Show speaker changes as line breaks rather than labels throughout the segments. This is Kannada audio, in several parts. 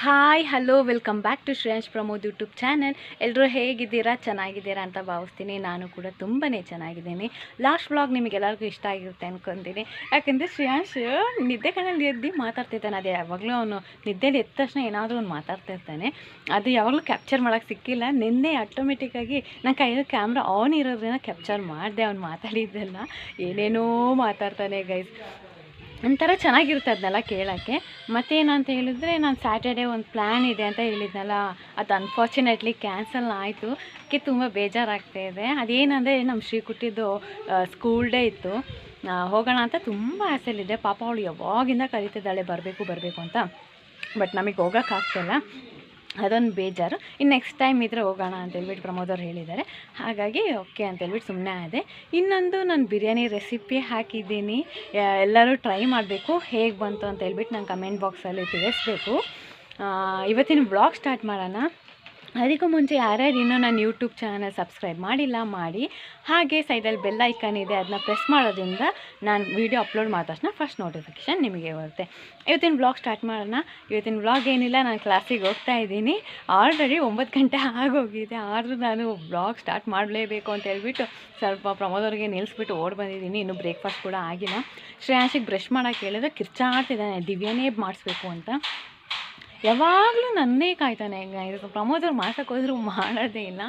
Hi hello welcome back to Shreyansh Pramod YouTube channel. ಎಲ್ಲರೂ ಹೇಗಿದ್ದೀರಾ, ಚೆನ್ನಾಗಿದ್ದೀರಾ ಅಂತ ಭಾವಿಸ್ತೀನಿ. ನಾನು ಕೂಡ ತುಂಬಾ ಚೆನ್ನಾಗಿದ್ದೀನಿ. ಲಾಸ್ಟ್ ವ್ಲಾಗ್ ನಿಮಗೆಲ್ಲರಿಗೂ ಇಷ್ಟ ಆಗಿರುತ್ತೆ ಅಂದ್ಕೊತೀನಿ. ಯಾಕೆಂದರೆ ಶ್ರೇಯಾಂಶ್ ನಿದ್ದೆ ಕಣ್ಣಲ್ಲಿ ಎದ್ದು ಮಾತಾಡ್ತಿರ್ತಾನೆ. ಅದೇ ಯಾವಾಗಲೂ ಅವನು ನಿದ್ದೆಯಲ್ಲಿ ಎದ್ದ ತಕ್ಷಣ ಏನಾದರೂ ಒಂದು ಮಾತಾಡ್ತಿರ್ತಾನೆ. ಅದು ಯಾವಾಗಲೂ ಕ್ಯಾಪ್ಚರ್ ಮಾಡೋಕ್ಕೆ ಸಿಕ್ಕಿಲ್ಲ. ನಿನ್ನೆ ಆಟೋಮೆಟಿಕ್ಕಾಗಿ ನನ್ನ ಕೈಯಲ್ಲಿ ಕ್ಯಾಮ್ರಾ ಆನ್ ಇರೋದ್ರಿಂದ ಕ್ಯಾಪ್ಚರ್ ಮಾಡಿದೆ. ಅವ್ನು ಮಾತಾಡಿದ್ದೆಲ್ಲ ಏನೇನೋ ಮಾತಾಡ್ತಾನೆ ಗೈಸ್. ಒಂಥರ ಚೆನ್ನಾಗಿರುತ್ತೆ ಅದನ್ನೆಲ್ಲ ಕೇಳೋಕ್ಕೆ. ಮತ್ತೇನಂತ ಹೇಳಿದ್ರೆ, ನಾನು ಸ್ಯಾಟರ್ಡೇ ಒಂದು ಪ್ಲ್ಯಾನ್ ಇದೆ ಅಂತ ಹೇಳಿದ್ನಲ್ಲ, ಅದು ಅನ್ಫಾರ್ಚುನೇಟ್ಲಿ ಕ್ಯಾನ್ಸಲ್ ಆಯಿತು. ಅದಕ್ಕೆ ತುಂಬ ಬೇಜಾರಾಗ್ತಾಯಿದೆ. ಅದೇನಂದರೆ, ನಮ್ಮ ಶ್ರೀಕುಟ್ಟಿದ್ದು ಸ್ಕೂಲ್ ಡೇ ಇತ್ತು. ಹೋಗೋಣ ಅಂತ ತುಂಬ ಆಸೆಲಿದೆ. ಪಾಪ ಅವಳು ಯಾವಾಗಿಂದ ಕರೀತಿದ್ದಾಳೆ ಬರಬೇಕು ಅಂತ. ಬಟ್ ನಮಗೆ ಹೋಗೋಕ್ಕಾಗ್ತಿಲ್ಲ, ಅದೊಂದು ಬೇಜಾರು. ಇನ್ನು ನೆಕ್ಸ್ಟ್ ಟೈಮ್ ಇದ್ದರೆ ಹೋಗೋಣ ಅಂತೇಳ್ಬಿಟ್ಟು ಪ್ರಮೋದವ್ರು ಹೇಳಿದ್ದಾರೆ. ಹಾಗಾಗಿ ಓಕೆ ಅಂತೇಳ್ಬಿಟ್ಟು ಸುಮ್ಮನೆ ಆದೆ. ಇನ್ನೊಂದು ನಾನು ಬಿರಿಯಾನಿ ರೆಸಿಪಿ ಹಾಕಿದ್ದೀನಿ, ಎಲ್ಲರೂ ಟ್ರೈ ಮಾಡಬೇಕು. ಹೇಗೆ ಬಂತು ಅಂತ ಹೇಳ್ಬಿಟ್ಟು ನಾನು ಕಮೆಂಟ್ ಬಾಕ್ಸಲ್ಲಿ ತಿಳಿಸ್ಬೇಕು. ಇವತ್ತಿನ ಬ್ಲಾಗ್ ಸ್ಟಾರ್ಟ್ ಮಾಡೋಣ. ಅದಕ್ಕೂ ಮುಂಚೆ ಯಾರ್ಯಾರು ಇನ್ನೂ ನನ್ನ ಯೂಟ್ಯೂಬ್ ಚಾನಲ್ ಸಬ್ಸ್ಕ್ರೈಬ್ ಮಾಡಿಲ್ಲ ಮಾಡಿ, ಹಾಗೆ ಸೈಡಲ್ಲಿ ಬೆಲ್ ಐಕನ್ ಇದೆ, ಅದನ್ನ ಪ್ರೆಸ್ ಮಾಡೋದ್ರಿಂದ ನಾನು ವೀಡಿಯೋ ಅಪ್ಲೋಡ್ ಮಾಡಿದ ತಕ್ಷಣ ಫಸ್ಟ್ ನೋಟಿಫಿಕೇಷನ್ ನಿಮಗೆ ಬರುತ್ತೆ. ಇವತ್ತಿನ ಬ್ಲಾಗ್ ಸ್ಟಾರ್ಟ್ ಮಾಡೋಣ. ಇವತ್ತಿನ ಬ್ಲಾಗ್ ಏನಿಲ್ಲ, ನಾನು ಕ್ಲಾಸಿಗೆ ಹೋಗ್ತಾ ಇದ್ದೀನಿ. ಆಲ್ರೆಡಿ 9 ಗಂಟೆ ಆಗೋಗಿದೆ. ಆದರೂ ನಾನು ಬ್ಲಾಗ್ ಸ್ಟಾರ್ಟ್ ಮಾಡಲೇಬೇಕು ಅಂತ ಹೇಳ್ಬಿಟ್ಟು ಸ್ವಲ್ಪ ಪ್ರಮೋದವ್ರಿಗೆ ನಿಲ್ಲಿಸ್ಬಿಟ್ಟು ಓಡಿ ಬಂದಿದ್ದೀನಿ. ಇನ್ನೂ ಬ್ರೇಕ್ಫಾಸ್ಟ್ ಕೂಡ ಆಗಿಲ್ಲ. ಶ್ರೇಯಾಂಶಿಗೆ ಬ್ರಷ್ ಮಾಡೋಕ್ಕೆ ಹೇಳಿದ್ರೆ ಕಿರ್ಚಾಡ್ತಿದ್ದಾನೆ, ದಿವ್ಯನೇ ಮಾಡಿಸ್ಬೇಕು ಅಂತ. ಯಾವಾಗಲೂ ನನ್ನೇ ಕಾಯ್ತಾನೆ. ಇದು ಪ್ರಮೋದವ್ರು ಮಾಡ್ಸೋಕೆ ಹೋದರೂ ಮಾಡೋದೇ ಇಲ್ಲ.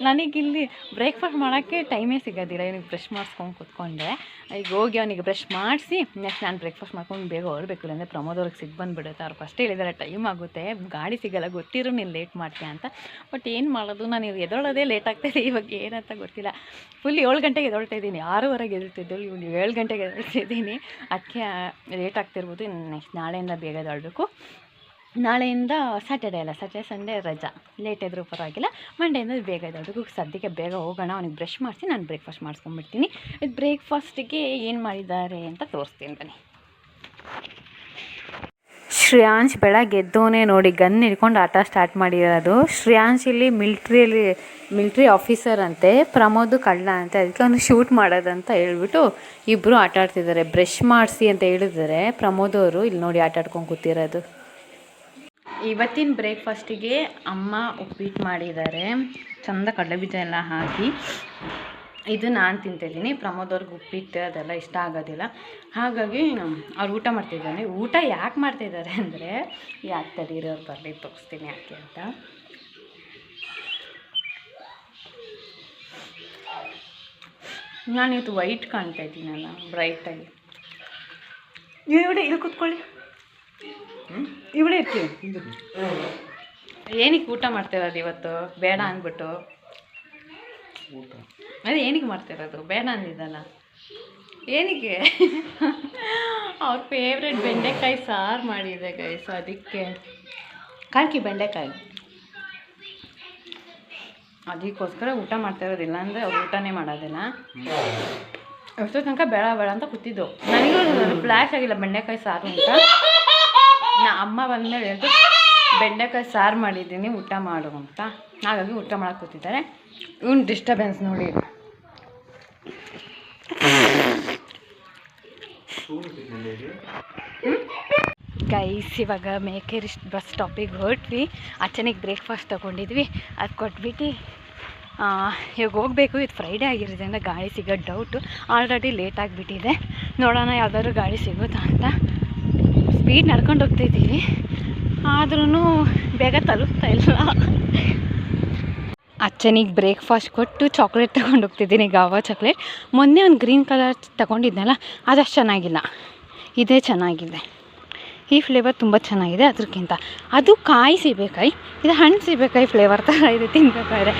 ನನಗಿಲ್ಲಿ ಬ್ರೇಕ್ಫಾಸ್ಟ್ ಮಾಡೋಕ್ಕೆ ಟೈಮೇ ಸಿಗೋದಿಲ್ಲ. ಇವನಿಗೆ ಬ್ರಷ್ ಮಾಡಿಸ್ಕೊಂಡು ಕೂತ್ಕೊಂಡೆ. ಈಗ ಹೋಗಿ ಅವನಿಗೆ ಬ್ರಷ್ ಮಾಡಿಸಿ ನೆಕ್ಸ್ಟ್ ನಾನು ಬ್ರೇಕ್ಫಾಸ್ಟ್ ಮಾಡ್ಕೊಂಡು ಬೇಗ ಹೊರಬೇಕು. ಇಲ್ಲಾಂದರೆ ಪ್ರಮೋದವ್ರಿಗೆ ಸಿಗ್ಬಂದುಬಿಡುತ್ತೆ. ಅವ್ರು ಫಸ್ಟ್ ಹೇಳಿದ್ದಾರೆ ಟೈಮ್ ಆಗುತ್ತೆ, ಗಾಡಿ ಸಿಗೋಲ್ಲ, ಗೊತ್ತಿರೋ ನೀನು ಲೇಟ್ ಮಾಡ್ತೀಯ ಅಂತ. ಬಟ್ ಏನು ಮಾಡೋದು, ನಾನು ಎದ್ದೊಳೋದೇ ಲೇಟ್ ಆಗ್ತಾಯಿದೆ. ಇವಾಗ ಏನಂತ ಗೊತ್ತಿಲ್ಲ. ಫುಲ್ 7 ಗಂಟೆಗೆ ಎದ್ದೊಳ್ತಾ ಇದ್ದೀನಿ. 6:30ಗೆ ಎದ್ದೇಳ್ತಿದ್ದು, ಇವ್ನು 7 ಗಂಟೆಗೆ ಎದ್ದೇಳ್ತಿದ್ದೀನಿ. ಅದಕ್ಕೆ ಲೇಟ್ ಆಗ್ತಿರ್ಬೋದು. ನೆಕ್ಸ್ಟ್ ನಾಳೆಯಿಂದ ಬೇಗ ಎದ್ದೇಳಬೇಕು. ನಾಳೆಯಿಂದ ಸ್ಯಾಟರ್ಡೇ ಅಲ್ಲ, ಸ್ಯಾಟರ್ಡೇ ಸಂಡೇ ರಜಾ. ಲೇಟ್ ಇದ್ರೂ ಪರವಾಗಿಲ್ಲ. ಮಂಡೆಯಿಂದ ಬೇಗ ಎದ್ದೇಳಬೇಕು. ಸದ್ಯಕ್ಕೆ ಬೇಗ ಹೋಗೋಣ. ಅವನಿಗೆ ಬ್ರಷ್ ಮಾಡಿಸಿ ನಾನು ಬ್ರೇಕ್ಫಾಸ್ಟ್ ಮಾಡಿಸ್ಕೊಂಡ್ಬಿಡ್ತೀನಿ. ಇದು ಬ್ರೇಕ್ಫಾಸ್ಟಿಗೆ ಏನು ಮಾಡಿದ್ದಾರೆ ಅಂತ ತೋರಿಸ್ತೀನಿ ಬನ್ನಿ. ಶ್ರೇಯಾಂಶ್ ಬೆಳಗ್ಗೆ ಎದ್ದೋನೇ ನೋಡಿ ಗನ್ ಹಿಡ್ಕೊಂಡು ಆಟ ಸ್ಟಾರ್ಟ್ ಮಾಡಿರೋದು. ಶ್ರೇಯಾಂಶ್ ಇಲ್ಲಿ ಮಿಲ್ಟ್ರಿ ಆಫೀಸರ್ ಅಂತೆ, ಪ್ರಮೋದ್ ಕಳ್ಳ ಅಂತೆ. ಅದಕ್ಕೆ ಅವನು ಶೂಟ್ ಮಾಡೋದಂತ ಹೇಳ್ಬಿಟ್ಟು ಇಬ್ಬರು ಆಟ ಆಡ್ತಿದ್ದಾರೆ. ಬ್ರಷ್ ಮಾಡಿಸಿ ಅಂತ ಹೇಳಿದ್ದಾರೆ ಪ್ರಮೋದವರು. ಇಲ್ಲಿ ನೋಡಿ ಆಟ ಆಡ್ಕೊಂಡು ಕೂತಿರೋದು. ಇವತ್ತಿನ ಬ್ರೇಕ್ಫಾಸ್ಟಿಗೆ ಅಮ್ಮ ಉಪ್ಪಿಟ್ಟು ಮಾಡಿದ್ದಾರೆ, ಚಂದ ಕಡಲೆಬೀಜ ಎಲ್ಲ ಹಾಕಿ. ಇದು ನಾನು ತಿಂತಿದ್ದೀನಿ. ಪ್ರಮೋದವ್ರಿಗೆ ಉಪ್ಪಿಟ್ಟು ಅದೆಲ್ಲ ಇಷ್ಟ ಆಗೋದಿಲ್ಲ. ಹಾಗಾಗಿ ಅವ್ರು ಊಟ ಮಾಡ್ತಿದ್ದಾನೆ. ಊಟ ಯಾಕೆ ಮಾಡ್ತಿದ್ದಾರೆ ಅಂದರೆ, ಯಾಕೆ ತಡೀರೋರು ಬರಲಿ ತೋರಿಸ್ತೀನಿ ಯಾಕೆ ಅಂತ. ನಾನಿವತ್ತು ವೈಟ್ ಕಾಣ್ತಾ ಇದ್ದೀನಲ್ಲ, ಬ್ರೈಟಾಗಿ. ಇಲ್ಲಿ ಕೂತ್ಕೊಳ್ಳಿ, ಇವಳೇ ಇರ್ತೀವಿ. ಏನಕ್ಕೆ ಊಟ ಮಾಡ್ತಿರೋದು ಇವತ್ತು ಬೇಡ ಅಂದ್ಬಿಟ್ಟು? ಅದೇ ಏನಕ್ಕೆ ಮಾಡ್ತಿರೋದು? ಬೇಡ ಅಂದಿದ್ದಲ್ಲ, ಏನಕ್ಕೆ? ಅವ್ರ ಫೇವ್ರೆಟ್ ಬೆಂಡೆಕಾಯಿ ಸಾರು ಮಾಡಿದೆ ಗೈಸ್, ಅದಕ್ಕೆ ಕಾಳ್ಕಿ ಬೆಂಡೆಕಾಯಿ, ಅದಕ್ಕೋಸ್ಕರ ಊಟ ಮಾಡ್ತಿರೋದಿಲ್ಲ. ಅಂದರೆ ಅವ್ರು ಊಟನೇ ಮಾಡೋದಿಲ್ಲ. ಎಷ್ಟೋ ತನಕ ಬೇಡ ಅಂತ ಕೂತಿದ್ದು. ನನಗೂ ಫ್ಲ್ಯಾಶ್ ಆಗಿಲ್ಲ ಬೆಂಡೆಕಾಯಿ ಸಾರು ಅಂತ. ಅಮ್ಮ ಬಂದಮೇಲೆ ಹೇಳ್ತು ಬೆಂಡೆಕಾಯಿ ಸಾರು ಮಾಡಿದ್ದೀನಿ ಊಟ ಮಾಡು ಅಂತ. ಹಾಗಾಗಿ ಊಟ ಮಾಡೋಕ್ಕೆ ಕೂತಿದ್ದಾರೆ. ಇವನು ಡಿಸ್ಟರ್ಬೆನ್ಸ್ ನೋಡಿ. ಗೈಸ್, ಇವಾಗ ಮೇಕೇರಿ ಬಸ್ ಸ್ಟಾಪಿಗೆ ಹೊರಟ್ವಿ. ಅಚ್ಚನಿಗೆ ಬ್ರೇಕ್ಫಾಸ್ಟ್ ತೊಗೊಂಡಿದ್ವಿ, ಅದು ಕೊಟ್ಬಿಟ್ಟು ಇವಾಗ ಹೋಗಬೇಕು. ಇದು ಫ್ರೈಡೇ ಆಗಿರೋದ್ರಿಂದ ಗಾಡಿ ಸಿಗೋದು ಡೌಟು. ಆಲ್ರೆಡಿ ಲೇಟ್ ಆಗಿಬಿಟ್ಟಿದೆ. ನೋಡೋಣ ಯಾವುದಾದ್ರು ಗಾಡಿ ಸಿಗುತ್ತಾ ಅಂತ. ಸ್ಪೀಡ್ ನಡ್ಕೊಂಡು ಹೋಗ್ತಾಯಿದ್ದೀವಿ, ಆದ್ರೂ ಬೇಗ ತಲುಪ್ತಾ ಇಲ್ಲ. ಅಚ್ಚನಿಗೆ ಬ್ರೇಕ್ಫಾಸ್ಟ್ ಕೊಟ್ಟು ಚಾಕ್ಲೇಟ್ ತೊಗೊಂಡು ಹೋಗ್ತಿದ್ದೀನಿ, ಗಾವಾ ಚಾಕ್ಲೇಟ್. ಮೊನ್ನೆ ಒಂದು ಗ್ರೀನ್ ಕಲರ್ ತೊಗೊಂಡಿದ್ನಲ್ಲ, ಅದಷ್ಟು ಚೆನ್ನಾಗಿಲ್ಲ, ಇದೇ ಚೆನ್ನಾಗಿದೆ. ಈ ಫ್ಲೇವರ್ ತುಂಬ ಚೆನ್ನಾಗಿದೆ ಅದಕ್ಕಿಂತ. ಅದು ಕಾಯಿ ಸೀಬೆಕಾಯಿ, ಇದು ಹಣ್ಣು ಸೀಬೆಕಾಯಿ ಫ್ಲೇವರ್ ಥರ ಇದೆ, ತಿನ್ಬೇಕಾದ್ರೆ.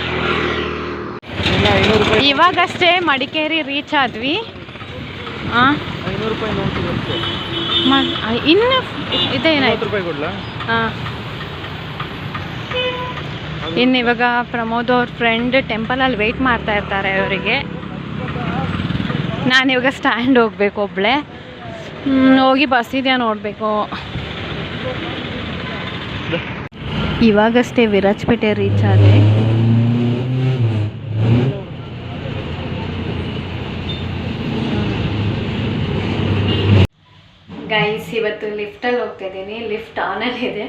ಇವಾಗಷ್ಟೇ ಮಡಿಕೇರಿ ರೀಚ್ ಆದ್ವಿ. ಇನ್ನು ಇದೇನಾಯ್ತು? ಹಾಂ, ಇನ್ನು ಇವಾಗ ಪ್ರಮೋದ್ ಅವ್ರ ಫ್ರೆಂಡ್ ಟೆಂಪಲಲ್ಲಿ ವೆಯ್ಟ್ ಮಾಡ್ತಾ ಇರ್ತಾರೆ ಅವರಿಗೆ. ನಾನಿವಾಗ ಸ್ಟ್ಯಾಂಡ್ ಹೋಗ್ಬೇಕು ಒಬ್ಬಳೆ. ಹೋಗಿ ಬಸ್ ಇದೆಯಾ ನೋಡಬೇಕು. ಇವಾಗಷ್ಟೇ ವಿರಾಜಪೇಟೆ ರೀಚ್ ಆದೆ. ಗೈಸ್, ಇವತ್ತು ಲಿಫ್ಟಲ್ಲಿ ಹೋಗ್ತಾ ಇದ್ದೀನಿ. ಲಿಫ್ಟ್ ಆನಲ್ಲಿದೆ.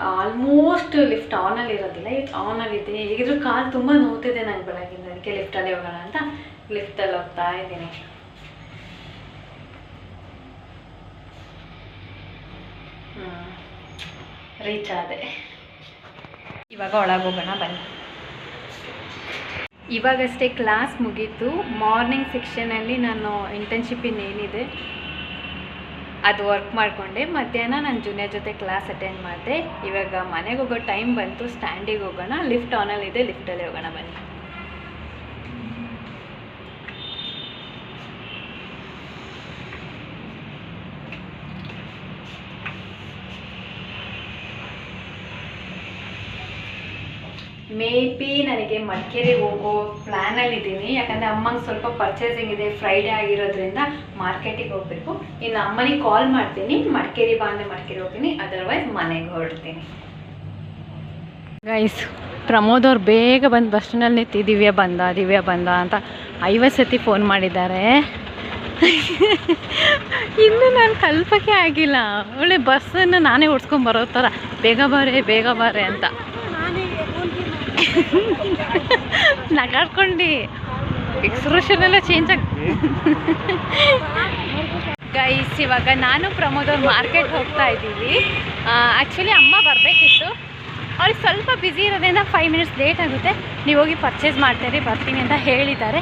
ಆಲ್ಮೋಸ್ಟ್ ಲಿಫ್ಟ್ ಆನಲ್ಲಿ ಇರೋದಿಲ್ಲ, ಇದು ಆನಲ್ಲಿದೆ. ಹೇಗಿದ್ರು ಕಾಲು ತುಂಬ ನೋವ್ತಿದೆ ನಂಗೆ ಬೆಳಗಿಂದ, ಅದಕ್ಕೆ ಲಿಫ್ಟಲ್ಲಿ ಹೋಗೋಣ ಅಂತ ಲಿಫ್ಟಲ್ಲಿ ಹೋಗ್ತಾ ಇದ್ದೀನಿ. ರೀಚ್ ಆದೆ. ಇವಾಗ ಒಳಗೆ ಹೋಗೋಣ ಬನ್ನಿ. ಇವಾಗಷ್ಟೇ ಕ್ಲಾಸ್ ಮುಗೀತು. ಮಾರ್ನಿಂಗ್ ಸೆಕ್ಷನಲ್ಲಿ ನಾನು ಇಂಟರ್ನ್ಶಿಪ್ ಇನ್ನೇನಿದೆ ಅದು ವರ್ಕ್ ಮಾಡಿಕೊಂಡೆ. ಮಧ್ಯಾಹ್ನ ನಾನು ಜೂನಿಯರ್ ಜೊತೆ ಕ್ಲಾಸ್ ಅಟೆಂಡ್ ಮಾಡಿದೆ. ಇವಾಗ ಮನೆಗೆ ಹೋಗೋ ಟೈಮ್ ಬಂತು, ಸ್ಟ್ಯಾಂಡಿಗೆ ಹೋಗೋಣ. ಲಿಫ್ಟ್ ಆನಲ್ಲಿದೆ, ಲಿಫ್ಟಲ್ಲಿ ಹೋಗೋಣ ಬನ್ನಿ. ಮೇ ಬಿ ನನಗೆ ಮಡಿಕೇರಿಗೆ ಹೋಗೋ ಪ್ಲ್ಯಾನಲ್ಲಿದ್ದೀನಿ. ಯಾಕಂದರೆ ಅಮ್ಮಂಗೆ ಸ್ವಲ್ಪ ಪರ್ಚೇಸಿಂಗ್ ಇದೆ, ಫ್ರೈಡೇ ಆಗಿರೋದ್ರಿಂದ ಮಾರ್ಕೆಟಿಗೆ ಹೋಗಬೇಕು. ಇನ್ನು ಅಮ್ಮನಿಗೆ ಕಾಲ್ ಮಾಡ್ತೀನಿ, ಮಡಿಕೇರಿ ಬಾ ಅಂದರೆ ಮಡಿಕೇರಿ ಹೋಗ್ತೀನಿ, ಅದರ್ವೈಸ್ ಮನೆಗೆ ಹೊರಡ್ತೀನಿ. ಗೈಸ್, ಪ್ರಮೋದ್ ಅವ್ರು ಬೇಗ ಬಂದು ಬಸ್ ಸ್ಟ್ಯಾಂಡಲ್ಲಿ ನಿಂತು ದಿವ್ಯಾ ಬಂದ ಅಂತ 50 ಸತಿ ಫೋನ್ ಮಾಡಿದ್ದಾರೆ. ಇನ್ನೂ ನಾನು ಕಲ್ಪಕ್ಕೆ ಆಗಿಲ್ಲ. ಒಳ್ಳೆ ಬಸ್ಸನ್ನು ನಾನೇ ಓಡಿಸ್ಕೊಂಡು ಬರೋ ಥರ ಬೇಗ ಬಾರೆ ಅಂತ ನಗಾಡ್ಕೊಂಡು ಎಕ್ಸ್ಪ್ರೆಷನ್ ಎಲ್ಲ ಚೇಂಜ್ ಗೈಸ್, ಇವಾಗ ನಾನು ಪ್ರಮೋದ್ ಅವ್ರು ಮಾರ್ಕೆಟ್ ಹೋಗ್ತಾ ಇದ್ದೀವಿ. ಆ್ಯಕ್ಚುಲಿ ಅಮ್ಮ ಬರಬೇಕಿತ್ತು, ಅವ್ರಿಗೆ ಸ್ವಲ್ಪ ಬ್ಯುಸಿ ಇರೋದ್ರಿಂದ 5 ಮಿನಿಟ್ಸ್ ಲೇಟ್ ಆಗುತ್ತೆ. ನೀವು ಹೋಗಿ ಪರ್ಚೇಸ್ ಮಾಡ್ತೀರಿ, ಬರ್ತೀನಿ ಅಂತ ಹೇಳಿದ್ದಾರೆ.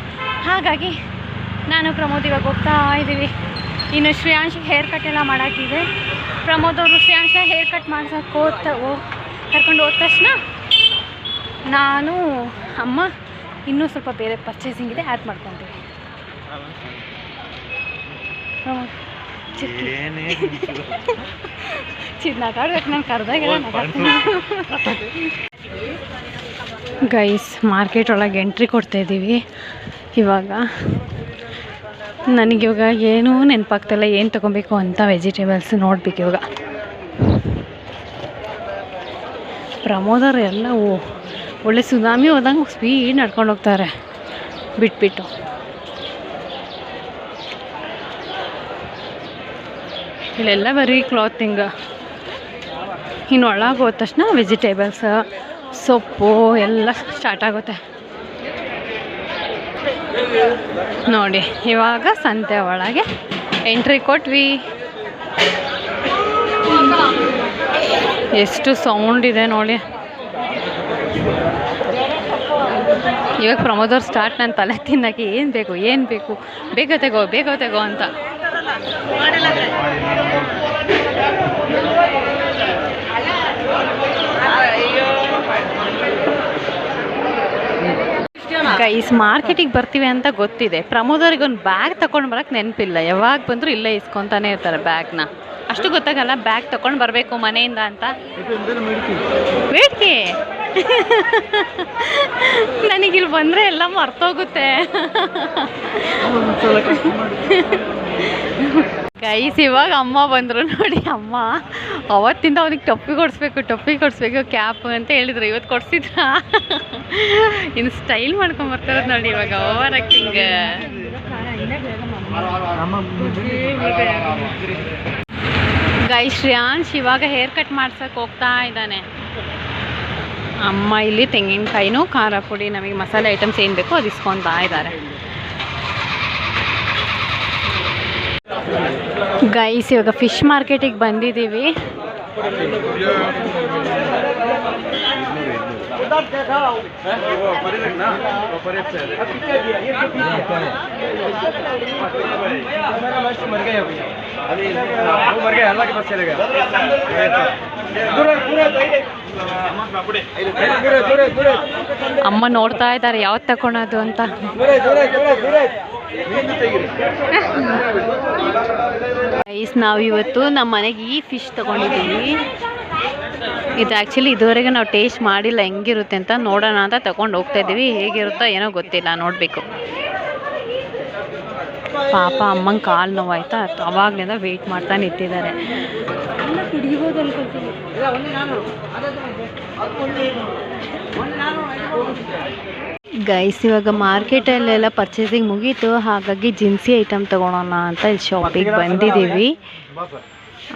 ಹಾಗಾಗಿ ನಾನು ಪ್ರಮೋದ್ ಇವಾಗ ಹೋಗ್ತಾ ಇದ್ದೀವಿ. ಇನ್ನು ಶ್ರೇಯಾಂಶಿಗೆ ಹೇರ್ ಕಟ್ ಎಲ್ಲ ಮಾಡೋಕ್ಕಿದೆ. ಪ್ರಮೋದ್ ಅವರು ಶ್ರೇಯಾಂಶ ಹೇರ್ ಕಟ್ ಮಾಡ್ಸೋಕೆ ಕರ್ಕೊಂಡು ಹೋದ ತಕ್ಷಣ ನಾನು ಅಮ್ಮ ಇನ್ನೂ ಸ್ವಲ್ಪ ಬೇರೆ ಪರ್ಚೇಸಿಂಗ್ ಇದೆ, ಆ್ಯಡ್ ಮಾಡ್ಕೊತೀವಿ. ನಗಾಡ್ಬೇಕು, ನಾನು ಕರೆದಾಗೆಲ್ಲ ನಗಾಡ್ತೀನಿ. ಗೈಸ್, ಮಾರ್ಕೆಟ್ ಒಳಗೆ ಎಂಟ್ರಿ ಕೊಡ್ತಾಯಿದ್ದೀವಿ. ಇವಾಗ ನನಗಿವಾಗ ಏನೂ ನೆನಪಾಗ್ತಾಯಿಲ್ಲ ಏನು ತೊಗೊಬೇಕು ಅಂತ. ವೆಜಿಟೇಬಲ್ಸ್ ನೋಡ್ಬೇಕು ಇವಾಗ. ಪ್ರಮೋದವ್ರು ಎಲ್ಲ ಒಳ್ಳೆ ಸುನಾಮಿ ಹೋದಂಗೆ ಸ್ಪೀಡ್ ನಡ್ಕೊಂಡು ಹೋಗ್ತಾರೆ ಬಿಟ್ಬಿಟ್ಟು. ಇಲ್ಲೆಲ್ಲ ಬರೀ ಕ್ಲಾತಿಂಗ್. ಇನ್ನು ಒಳಗೆ ಹೋದ ತಕ್ಷಣ ವೆಜಿಟೇಬಲ್ಸ್, ಸೊಪ್ಪು ಎಲ್ಲ ಸ್ಟಾರ್ಟ್ ಆಗುತ್ತೆ ನೋಡಿ. ಇವಾಗ ಸಂತೆ ಒಳಗೆ ಎಂಟ್ರಿ ಕೊಟ್ವಿ. ಎಷ್ಟು ಸೌಂಡ್ ಇದೆ ನೋಡಿ. ಇವಾಗ ಪ್ರಮೋದವ್ರು ಸ್ಟಾರ್ಟ್. ನನ್ನ ತಲೆ ತಿನ್ನಕ್ಕೆ ಏನು ಬೇಕು ಬೇಗ ತೆಗೋ ಅಂತ. ಗೈಸ್, ಮಾರ್ಕೆಟಿಗೆ ಬರ್ತೀವಿ ಅಂತ ಗೊತ್ತಿದೆ. ಪ್ರಮೋದವ್ರಿಗೆ ಒಂದು ಬ್ಯಾಗ್ ತೊಗೊಂಡು ಬರೋಕ್ಕೆ ನೆನಪಿಲ್ಲ. ಯಾವಾಗ ಬಂದರೂ ಇಲ್ಲೇ ಇಸ್ಕೊತಾನೆ ಇರ್ತಾರೆ ಬ್ಯಾಗ್ನ. ಅಷ್ಟು ಗೊತ್ತಾಗಲ್ಲ ಬ್ಯಾಗ್ ತೊಗೊಂಡು ಬರಬೇಕು ಮನೆಯಿಂದ ಅಂತ. ಬೇಡ್ಕೆ ನನಗಿಲ್ಲಿ ಬಂದರೆ ಎಲ್ಲ ಮರ್ತೋಗುತ್ತೆ. ಗೈಸ್, ಇವಾಗ ಅಮ್ಮ ಬಂದರು ನೋಡಿ. ಅಮ್ಮ ಅವತ್ತಿಂದ ಅವನಿಗೆ ಟೊಪ್ಪಿ ಕೊಡಿಸ್ಬೇಕು ಕ್ಯಾಪ್ ಅಂತ ಹೇಳಿದ್ರು. ಇವತ್ತು ಕೊಡಿಸಿದ್ರ. ಇನ್ನು ಸ್ಟೈಲ್ ಮಾಡ್ಕೊಂಬರ್ತಾರದು ನೋಡಿ ಇವಾಗ. Over acting. ಗೈಸ್, ಶ್ರೇಯಾಂಶ್ ಇವಾಗ ಹೇರ್ ಕಟ್ ಮಾಡ್ಸಕ್ಕೆ ಹೋಗ್ತಾ ಇದ್ದಾನೆ. ಅಮ್ಮ ಇಲ್ಲಿ ತೆಂಗಿನಕಾಯಿನೂ ಖಾರ ಪುಡಿ, ನಮಗೆ ಮಸಾಲೆ ಐಟಮ್ಸ್ ಏನು ಬೇಕೋ ಅದು ಇಸ್ಕೊತಾ ಇದ್ದಾರೆ. ಗೈಸ್, ಇವಾಗ ಫಿಶ್ ಮಾರ್ಕೆಟಿಗೆ ಬಂದಿದ್ದೀವಿ. ಅಮ್ಮ ನೋಡ್ತಾ ಇದ್ದಾರೆ ಯಾವ್ದು ತಗೊಳೋದು ಅಂತ. ಗೈಸ್, ನಾವಿವತ್ತು ನಮ್ಮ ಮನೆಗೆ ಈ ಫಿಶ್ ತೊಗೊಂಡಿದ್ದೀವಿ. ಇದು ಆ್ಯಕ್ಚುಲಿ ಇದುವರೆಗೆ ನಾವು ಟೇಸ್ಟ್ ಮಾಡಿಲ್ಲ ಹೆಂಗಿರುತ್ತೆ ಅಂತ. ನೋಡೋಣ ಅಂತ ತಗೊಂಡು ಹೋಗ್ತಾ ಇದ್ದೀವಿ. ಹೇಗಿರುತ್ತೋ ಏನೋ ಗೊತ್ತಿಲ್ಲ, ನೋಡಬೇಕು. ಪಾಪ ಅಮ್ಮಂಗೆ ಕಾಲು ನೋವಾಯ್ತಾ, ಅವಾಗಲಿಂದ ವೆಯ್ಟ್ ಮಾಡ್ತಾ ನಿಂತಿದ್ದಾರೆ. ಗೈಸ್, ಇವಾಗ ಮಾರ್ಕೆಟಲ್ಲೆಲ್ಲ ಪರ್ಚೇಸಿಂಗ್ ಮುಗೀತು. ಹಾಗಾಗಿ ಜಿನ್ಸಿ ಐಟಮ್ ತೊಗೊಳೋಣ ಅಂತ ಇಲ್ಲಿ ಶಾಪಿಗೆ ಬಂದಿದ್ದೀವಿ.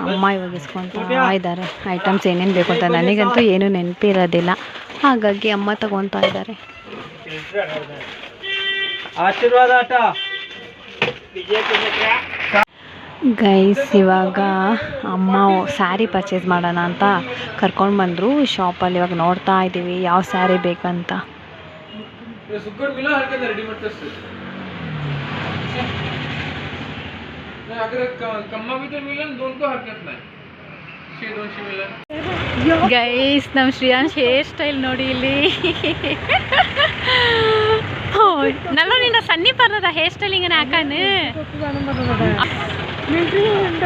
ಅಮ್ಮ ಇವಾಗ ಇಸ್ಕೊತಾ ಇದ್ದಾರೆ ಐಟಮ್ಸ್ ಏನೇನು ಬೇಕು ಅಂತ. ನನಗಂತೂ ಏನೂ ನೆನಪಿರೋದಿಲ್ಲ, ಹಾಗಾಗಿ ಅಮ್ಮ ತಗೊತಾ ಇದ್ದಾರೆ. ಗೈಸ್ ಇವಾಗ ಅಮ್ಮ ಸ್ಯಾರಿ ಪರ್ಚೇಸ್ ಮಾಡೋಣ ಅಂತ ಕರ್ಕೊಂಡು ಬಂದರು ಶಾಪಲ್ಲಿ. ಇವಾಗ ನೋಡ್ತಾ ಇದ್ದೀವಿ ಯಾವ ಸ್ಯಾರಿ ಬೇಕಂತ. ಗೈಸ್ ನಮ್ಮ ಶ್ರೇಯಾಂಶ್ ಹೇರ್ ಸ್ಟೈಲ್ ನೋಡಿ ಇಲ್ಲಿ. ನಲ್ಲೋ ನಿನ್ನ ಸನ್ನಿ ಬರದ ಹೇರ್ ಸ್ಟೈಲಿಂಗನೇ ಹಾಕಾನು.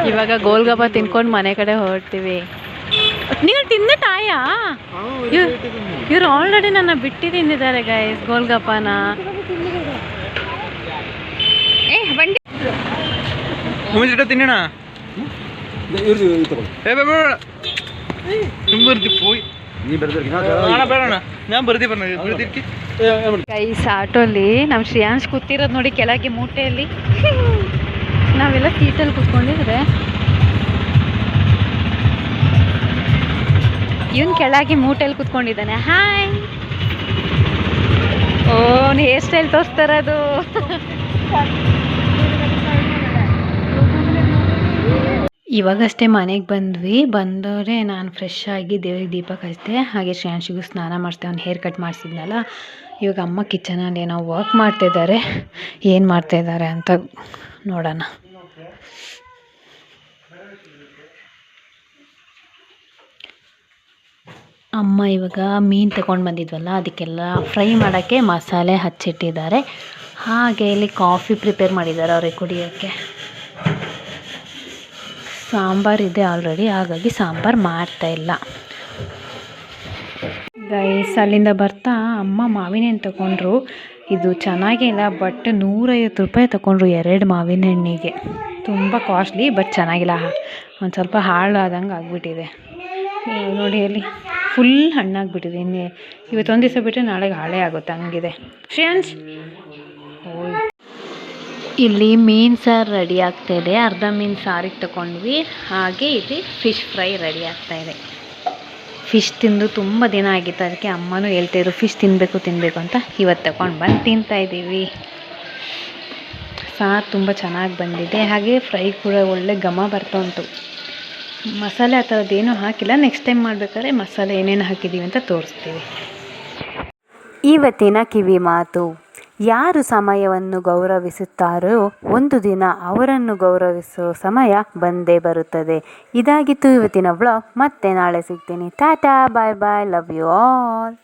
ಇವಾಗ ಗೋಲ್ಗಪ್ಪ ತಿನ್ಕೊಂಡು ಮನೆ ಕಡೆ ಹೊರಡ್ತೀವಿ. ನೀವು ತಿಂದಿಟ್ಟಾಯಾ? ಇವ್ರು ಆಲ್ರೆಡಿ ನನ್ನ ಬಿಟ್ಟು ತಿಂದಿದ್ದಾರೆ ಗೈಸ್ ಗೋಲ್ಗಪ್ಪನ. ಬಂಡಿ ತಿನ್ನೋಣ. ಗೈಸ್ ಆಟೋಲಿ ನಮ್ಮ ಶ್ರೇಯಾಂಶ್ ಕೂತಿರೋದು ನೋಡಿ ಕೆಳಗೆ ಮೂಟೆಯಲ್ಲಿ. ನಾವೆಲ್ಲ ಸೀಟಲ್ಲಿ ಕೂತ್ಕೊಂಡಿದ್ರೆ ಇವನ್ ಕೆಳಗೆ ಮೂಟೆಯಲ್ಲಿ ಕೂತ್ಕೊಂಡಿದ್ದಾನೆ. ಹಾಯ್. ಓನ್ ಹೇರ್ ಸ್ಟೈಲ್ ತೋರಿಸ್ತಾರದು. ಇವಾಗಷ್ಟೇ ಮನೆಗೆ ಬಂದವರೆ ನಾನು ಫ್ರೆಶ್ ಆಗಿ ದೇವ್ರಿಗೆ ದೀಪ ಹಚ್ಚಿದೆ, ಹಾಗೆ ಶ್ರೇಯಾಂಶಿಗೂ ಸ್ನಾನ ಮಾಡಿಸ್ದೆ. ಅವ್ನು ಹೇರ್ ಕಟ್ ಮಾಡಿಸಿದ್ನಲ್ಲ. ಇವಾಗ ಅಮ್ಮ ಕಿಚನಲ್ಲಿ ಏನೋ ವರ್ಕ್ ಮಾಡ್ತಾಯಿದ್ದಾರೆ. ಏನು ಮಾಡ್ತಾಯಿದ್ದಾರೆ ಅಂತ ನೋಡೋಣ. ಅಮ್ಮ ಇವಾಗ ಮೀನು ತಗೊಂಡು ಬಂದಿದ್ವಲ್ಲ ಅದಕ್ಕೆಲ್ಲ ಫ್ರೈ ಮಾಡೋಕ್ಕೆ ಮಸಾಲೆ ಹಚ್ಚಿಟ್ಟಿದ್ದಾರೆ. ಹಾಗೆ ಇಲ್ಲಿ ಕಾಫಿ ಪ್ರಿಪೇರ್ ಮಾಡಿದ್ದಾರೆ ಅವ್ರಿಗೆ ಕುಡಿಯೋಕ್ಕೆ. ಸಾಂಬಾರಿದೆ ಆಲ್ರೆಡಿ, ಹಾಗಾಗಿ ಸಾಂಬಾರು ಮಾಡ್ತಾಯಿಲ್ಲ. ಗೈಸ್ ಅಲ್ಲಿಂದ ಬರ್ತಾ ಅಮ್ಮ ಮಾವಿನ ಹಣ್ಣು ತಗೊಂಡ್ರು. ಇದು ಚೆನ್ನಾಗಿಲ್ಲ, ಬಟ್ 150 ರೂಪಾಯಿ ತಗೊಂಡ್ರು 2 ಮಾವಿನ ಹಣ್ಣಿಗೆ. ತುಂಬ ಕಾಸ್ಟ್ಲಿ, ಬಟ್ ಚೆನ್ನಾಗಿಲ್ಲ. ಒಂದು ಸ್ವಲ್ಪ ಹಾಳಾದಂಗೆ ಆಗಿಬಿಟ್ಟಿದೆ ನೋಡಿ. ಅಲ್ಲಿ ಫುಲ್ ಹಣ್ಣಾಗಿಬಿಟ್ಟಿದೆ. ಇವತ್ತೊಂದು ದಿವಸ ಬಿಟ್ಟರೆ ನಾಳೆಗೆ ಹಾಳೇ ಆಗುತ್ತೆ, ಹಂಗಿದೆ. ಶ್ರೇಯಾಂಶ್ ಇಲ್ಲಿ ಮೀನು ಸಾರು ರೆಡಿ ಆಗ್ತಾಯಿದೆ. ಅರ್ಧ ಮೀನು ಸಾರಿಗೆ ತಗೊಂಡ್ವಿ. ಹಾಗೆ ಇಲ್ಲಿ ಫಿಶ್ ಫ್ರೈ ರೆಡಿ ಆಗ್ತಾಯಿದೆ. ಫಿಶ್ ತಿಂದು ತುಂಬ ದಿನ ಆಗಿತ್ತು, ಅದಕ್ಕೆ ಅಮ್ಮನೂ ಹೇಳ್ತಾಯಿದ್ರು ಫಿಶ್ ತಿನ್ನಬೇಕು ಅಂತ. ಇವತ್ತು ತಗೊಂಡು ಬಂದು ತಿಂತಾಯಿದ್ದೀವಿ. ಸಾರು ತುಂಬ ಚೆನ್ನಾಗಿ ಬಂದಿದೆ. ಹಾಗೆ ಫ್ರೈ ಕೂಡ ಒಳ್ಳೆ ಘಮ ಬರ್ತಾ ಉಂಟು. ಮಸಾಲೆ ಆ ಥರದ್ದೇನೂ ಹಾಕಿಲ್ಲ. ನೆಕ್ಸ್ಟ್ ಟೈಮ್ ಮಾಡಬೇಕಾದ್ರೆ ಮಸಾಲೆ ಏನೇನು ಹಾಕಿದ್ದೀವಿ ಅಂತ ತೋರಿಸ್ತೀವಿ. ಇವತ್ತಿನ ಕಿವಿ ಮಾತು: ಯಾರು ಸಮಯವನ್ನು ಗೌರವಿಸುತ್ತಾರೋ ಒಂದು ದಿನ ಅವರನ್ನು ಗೌರವಿಸುವ ಸಮಯ ಬಂದೇ ಬರುತ್ತದೆ. ಇದಾಗಿತ್ತು ಇವತ್ತಿನ ವ್ಲಾಗ್. ಮತ್ತೆ ನಾಳೆ ಸಿಗ್ತೀನಿ. ಟಾಟಾ, ಬಾಯ್ ಬಾಯ್, ಲವ್ ಯು ಆಲ್.